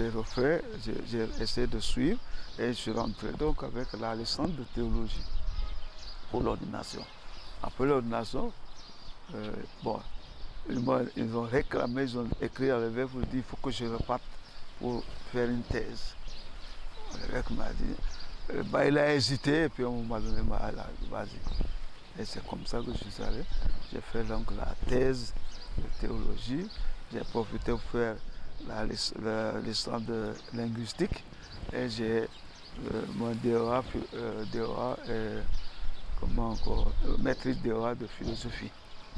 refait, j'ai essayé de suivre et je suis rentré donc avec la licence de théologie pour l'ordination. Après l'ordination, bon, ils ont réclamé, ils ont écrit à l'évêque pour dire qu'il faut que je reparte pour faire une thèse. L'évêque m'a dit, bah, il a hésité et puis on m'a donné vas-y. Et c'est comme ça que je suis allé. J'ai fait donc la thèse de théologie. J'ai profité pour faire la licence de linguistique et j'ai mon DOA et comment encore, maîtrise DOA de philosophie.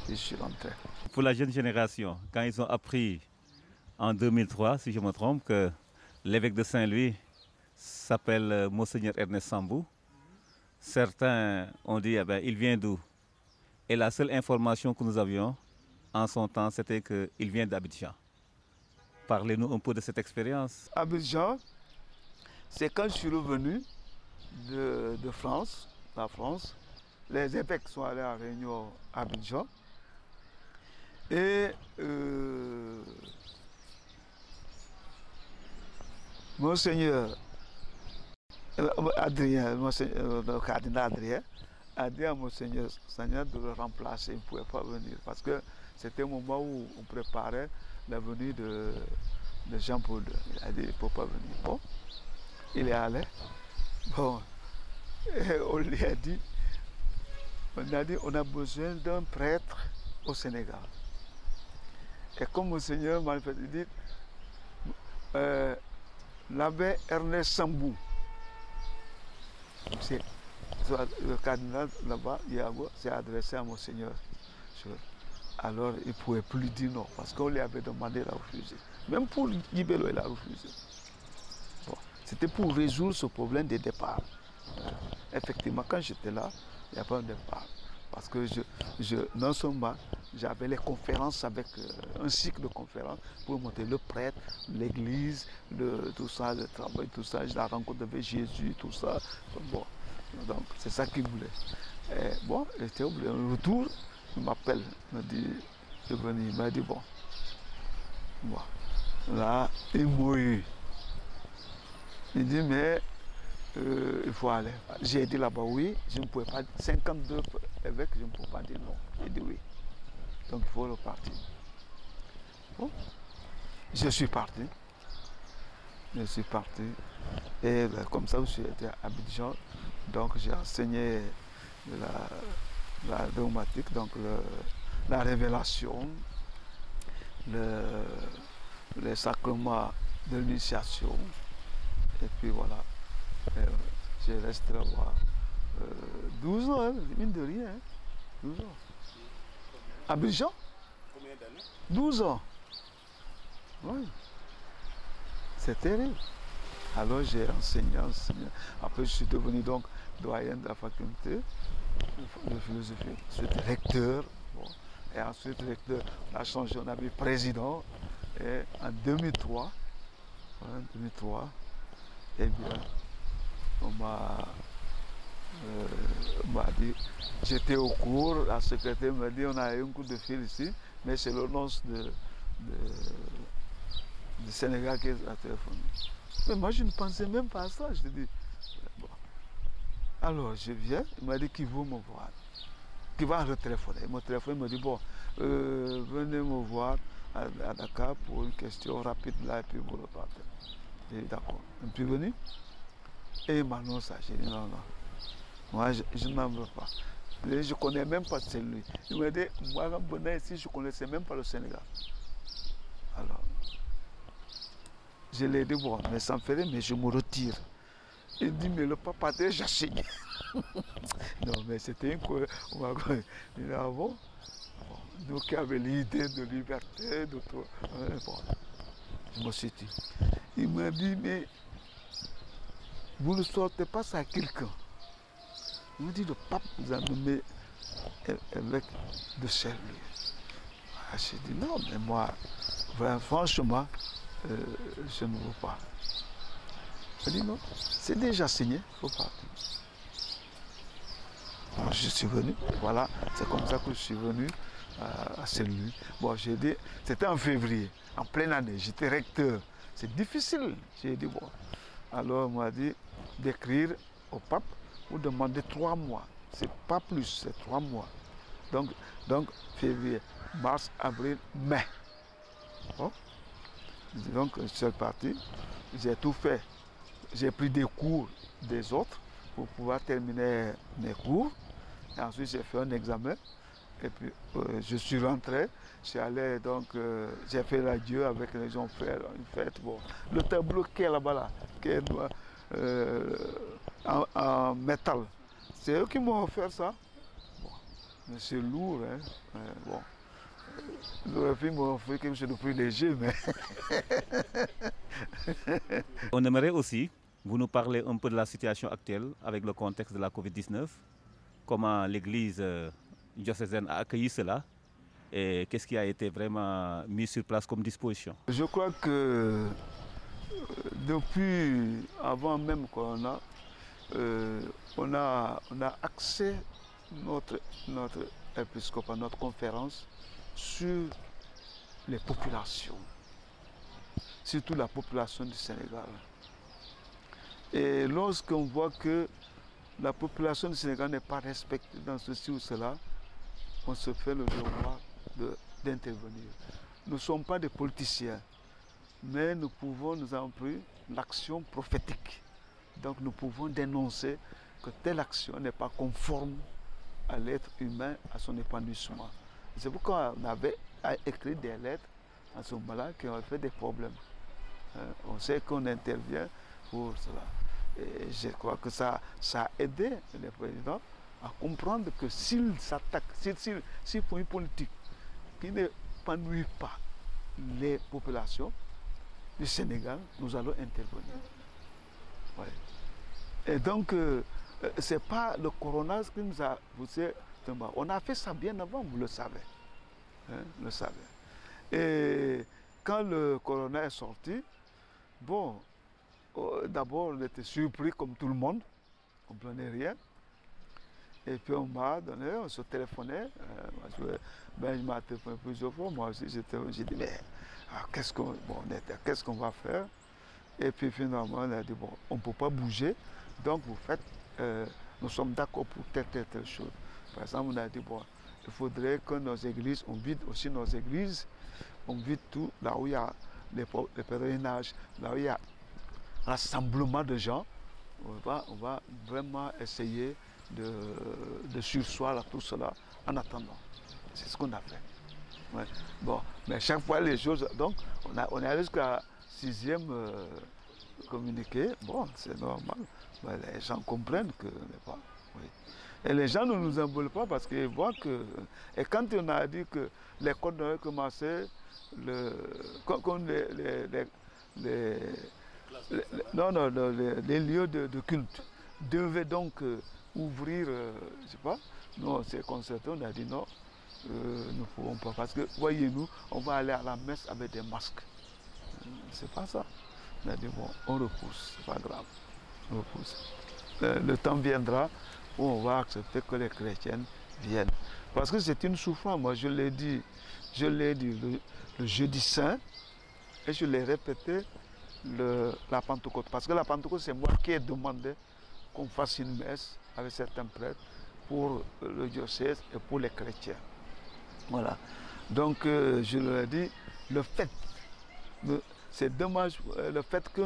Et je suis rentré. Pour la jeune génération, quand ils ont appris en 2003, si je me trompe, que l'évêque de Saint-Louis s'appelle Monseigneur Ernest Sambou, certains ont dit, eh ben, il vient d'où? Et la seule information que nous avions en son temps, c'était qu'il vient d'Abidjan. Parlez-nous un peu de cette expérience. Abidjan, c'est quand je suis revenu de France, la France, les évêques sont allés en réunion à Abidjan. Et Monseigneur Adrien, le cardinal Adrien, a dit à Monseigneur Seigneur de le remplacer, il ne pouvait pas venir parce que c'était le moment où on préparait la venue de Jean-Paul II. Il a dit il ne peut pas venir. Bon, il est allé. Bon, et on lui a dit, on a besoin d'un prêtre au Sénégal. Et comme Monseigneur m'a dit, l'abbé Ernest Sambou, le cardinal là-bas, Iago, s'est adressé à Monseigneur. Alors il ne pouvait plus dire non, parce qu'on lui avait demandé, il a refusé. Même pour Libello, il a refusé. Bon, c'était pour résoudre ce problème des départs. Effectivement, quand j'étais là, il n'y a pas de départ. Parce que non seulement j'avais les conférences avec un cycle de conférences pour montrer le prêtre, l'église, tout ça, le travail, tout ça, la rencontre avec Jésus, tout ça. Bon, donc c'est ça qu'il voulait. Et bon, il était oublié. Un retour, il m'appelle, il me dit, je suis venu, il m'a dit bon. Là, il m'a eu. Il dit, mais il faut aller. J'ai dit là-bas oui, je ne pouvais pas, 52 évêques, je ne pouvais pas dire non. J'ai dit oui. Donc il faut repartir. Bon. Je suis parti. Je suis parti. Et ben, comme ça, je suis été à Abidjan. Donc j'ai enseigné la dogmatique, donc la révélation, les sacrements de l'initiation. Et puis voilà. J'ai resté là-bas 12 ans, hein, mine de rien. Hein, 12 ans. Abidjan? Combien d'années? 12 ans. Oui. C'est terrible. Alors j'ai enseigné. Après je suis devenu donc doyen de la faculté de philosophie. Ensuite recteur. Bon. Et ensuite recteur, on a changé, on a mis président. Et en 2003, eh bien, m'a dit, j'étais au cours, la secrétaire m'a dit, on a eu un coup de fil ici, mais c'est le nonce du Sénégal qui a téléphoné. Mais moi, je ne pensais même pas à ça. Je dis, bon. Alors, je viens, il m'a dit qu'il veut me voir, qu'il va retéléphoner. Il m'a téléphoné, il m'a dit, bon, venez me voir à Dakar pour une question rapide là, et puis vous repartez. J'ai dit, d'accord. Je suis venu, et il m'annonce ça. J'ai dit, non, non, moi, je n'en veux pas. Je ne connais même pas celui. Il m'a dit, moi, quand je venais ici, je ne connaissais même pas le Sénégal. Alors, je lui ai dit, bon, mais ça me fait rire, mais je me retire. Il dit, mais le papa a déjà signé. Non, mais c'était une quoi. Il dit, ah bon? Nous qui avions l'idée de liberté, de tout. Bon, je me suis dit. Il m'a dit, mais vous ne sortez pas ça à quelqu'un. Il m'a dit, le pape vous a nommé évêque de Saint-Louis. J'ai dit, non, mais moi, vraiment, franchement, je ne veux pas. Il dit, non, c'est déjà signé, il faut partir. Alors, je suis venu, voilà, c'est comme ça que je suis venu à Saint-Louis. Bon, j'ai dit, c'était en février, en pleine année, j'étais recteur. C'est difficile. J'ai dit, bon. Alors, on m'a dit d'écrire au pape pour demander 3 mois. C'est pas plus, c'est 3 mois. Donc février, mars, avril, mai. Bon. Donc, je suis parti, j'ai tout fait. J'ai pris des cours des autres pour pouvoir terminer mes cours. Et ensuite, j'ai fait un examen. Et puis, je suis rentré. Je suis allé, donc, j'ai fait l'adieu avec les gens, faire une fête. Bon. Le tableau qui est là-bas, là, qui est en métal, c'est eux qui m'ont offert ça. Bon. Mais c'est lourd, hein. Bon. J'aurais pu m'offrir quelque chose de plus léger, mais... On aimerait aussi vous nous parler un peu de la situation actuelle avec le contexte de la Covid-19, comment l'Église diocésaine a accueilli cela et qu'est-ce qui a été vraiment mis sur place comme disposition. Je crois que depuis avant même Corona, on a axé notre épiscopat, notre conférence sur les populations, surtout la population du Sénégal. Et lorsqu'on voit que la population du Sénégal n'est pas respectée dans ceci ou cela, on se fait le devoir d'intervenir. Nous ne sommes pas des politiciens, mais nous pouvons nous employer l'action prophétique. Donc nous pouvons dénoncer que telle action n'est pas conforme à l'être humain, à son épanouissement. C'est pourquoi on avait écrit des lettres à ce moment-là qui ont fait des problèmes. On sait qu'on intervient pour cela. Et je crois que ça a aidé les présidents à comprendre que s'ils s'attaquent, s'ils font une politique qui n'épanouit pas les populations du Sénégal, nous allons intervenir. Ouais. Et donc, ce n'est pas le corona qui nous a poussé. On a fait ça bien avant, vous le savez. Hein, le savez. Et quand le corona est sorti, bon, d'abord on était surpris comme tout le monde, on ne comprenait rien. Et puis on m'a donné, on se téléphonait. Je m'a téléphoné plusieurs fois, moi aussi j'ai dit, mais qu'est-ce qu'on va faire? Et puis finalement on a dit, bon, on ne peut pas bouger, donc vous faites, nous sommes d'accord pour telle chose. Par exemple, on a dit, bon, il faudrait que nos églises, on vide aussi nos églises, on vide tout, là où il y a les pèlerinages, là où il y a rassemblement de gens, on va vraiment essayer de sursoir à tout cela en attendant. C'est ce qu'on a fait. Ouais. Bon, mais chaque fois les choses, donc on est allé jusqu'à 6e communiqué, bon, c'est normal, mais les gens comprennent que n'est pas. Oui. Et les gens ne nous en veulent pas parce qu'ils voient que... Et quand on a dit que les codes devaient commencer, les lieux de culte devaient donc ouvrir, je ne sais pas, nous on s'est concerté, on a dit non, nous ne pouvons pas, parce que voyez-nous, on va aller à la messe avec des masques. C'est pas ça. On a dit bon, on repousse, c'est pas grave, on repousse. Le temps viendra où on va accepter que les chrétiens viennent. Parce que c'est une souffrance. Moi, je l'ai dit le jeudi saint et je l'ai répété la Pentecôte. Parce que la Pentecôte, c'est moi qui ai demandé qu'on fasse une messe avec certains prêtres pour le diocèse et pour les chrétiens. Voilà. Donc, je leur ai dit, c'est dommage, le fait que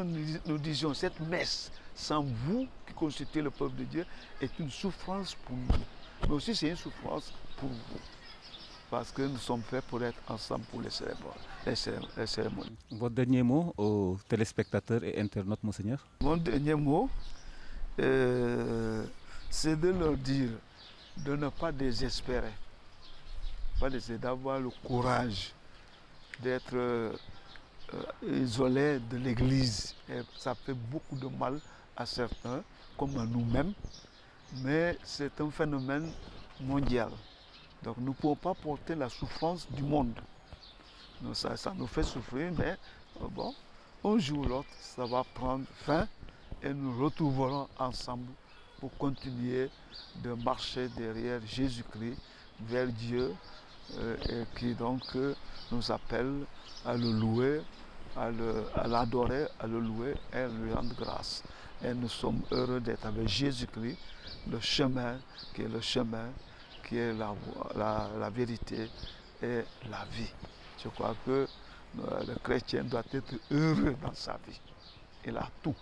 nous disions cette messe sans vous, qui constituez le peuple de Dieu, est une souffrance pour nous. Mais aussi, c'est une souffrance pour vous. Parce que nous sommes faits pour être ensemble pour les cérémonies. Votre dernier mot aux téléspectateurs et internautes, Monseigneur? Mon dernier mot, c'est de leur dire de ne pas désespérer, d'avoir le courage d'être isolé de l'Église. Ça fait beaucoup de mal à certains, comme à nous-mêmes, mais c'est un phénomène mondial. Donc nous ne pouvons pas porter la souffrance du monde. Donc, ça nous fait souffrir, mais bon, un jour ou l'autre, ça va prendre fin et nous retrouverons ensemble pour continuer de marcher derrière Jésus-Christ vers Dieu et qui donc nous appelle à le louer, à l'adorer, à le louer et à lui rendre grâce. Et nous sommes heureux d'être avec Jésus-Christ, le chemin, qui est la vérité et la vie. Je crois que le chrétien doit être heureux dans sa vie. Il a tout.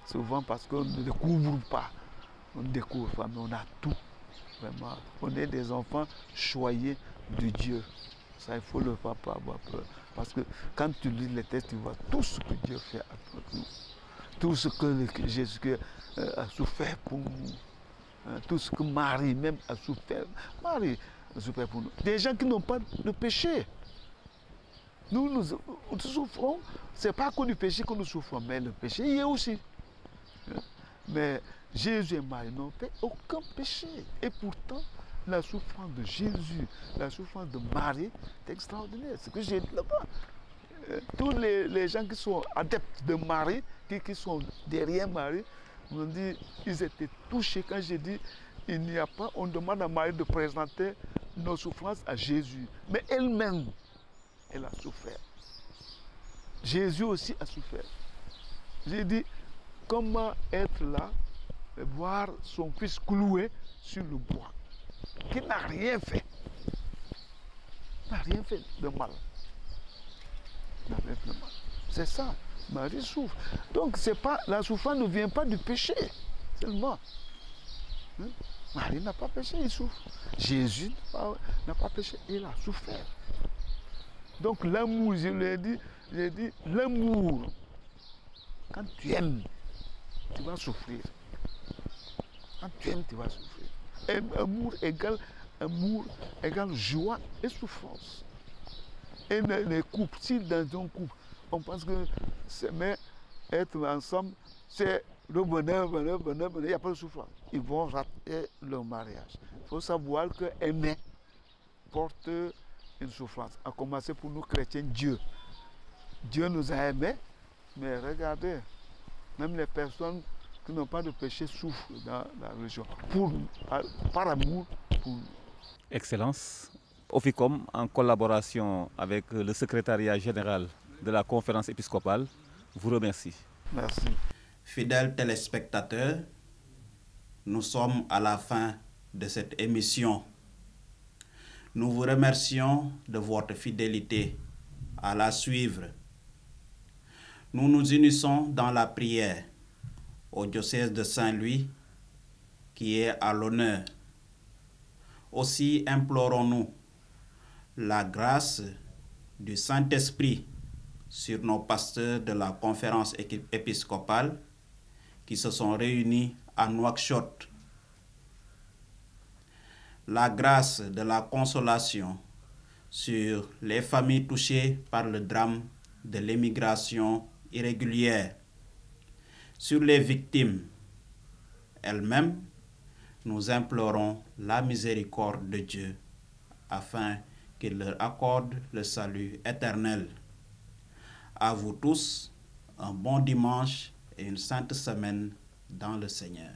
Souvent parce qu'on ne découvre pas. On ne découvre pas, mais on a tout. Vraiment. On est des enfants choyés de Dieu. Ça, il faut ne pas avoir peur. Parce que quand tu lis les textes, tu vois tout ce que Dieu fait pour nous. Tout ce que Jésus a souffert pour nous. Tout ce que Marie même a souffert. Marie a souffert pour nous. Des gens qui n'ont pas de péché. Nous souffrons. Ce n'est pas que du péché que nous souffrons, mais le péché y est aussi. Mais Jésus et Marie n'ont fait aucun péché. Et pourtant, la souffrance de Jésus, la souffrance de Marie est extraordinaire. Ce que j'ai dit là-bas. Tous les gens qui sont adeptes de Marie, qui sont derrière Marie, m'ont dit, ils étaient touchés quand j'ai dit, il n'y a pas, on demande à Marie de présenter nos souffrances à Jésus. Mais elle-même, elle a souffert. Jésus aussi a souffert. J'ai dit, comment être là et voir son fils cloué sur le bois, qui n'a rien fait. N'a rien fait de mal. N'a rien fait de mal. C'est ça. Marie souffre. Donc la souffrance ne vient pas du péché seulement. Marie n'a pas péché, il souffre. Jésus n'a pas péché, il a souffert. Donc l'amour, j'ai dit, l'amour, quand tu aimes, tu vas souffrir. Quand tu aimes, tu vas souffrir. Et amour égale joie et souffrance. Et les couples, si dans un couple, on pense que être ensemble, c'est le bonheur, il n'y a pas de souffrance. Ils vont rater leur mariage. Il faut savoir que aimer porte une souffrance. À commencer pour nous chrétiens, Dieu. Dieu nous a aimés, mais regardez, même les personnes qui n'ont pas de péché souffrent dans la religion. Par amour pour nous. Excellence, Oficom, en collaboration avec le secrétariat général de la conférence épiscopale, vous remercie. Merci. Fidèles téléspectateurs, nous sommes à la fin de cette émission. Nous vous remercions de votre fidélité à la suivre. Nous nous unissons dans la prière au diocèse de Saint-Louis qui est à l'honneur. Aussi implorons-nous la grâce du Saint-Esprit sur nos pasteurs de la conférence épiscopale qui se sont réunis à Nouakchott. La grâce de la consolation sur les familles touchées par le drame de l'émigration irrégulière, sur les victimes elles-mêmes. Nous implorons la miséricorde de Dieu afin qu'il leur accorde le salut éternel. À vous tous, un bon dimanche et une sainte semaine dans le Seigneur.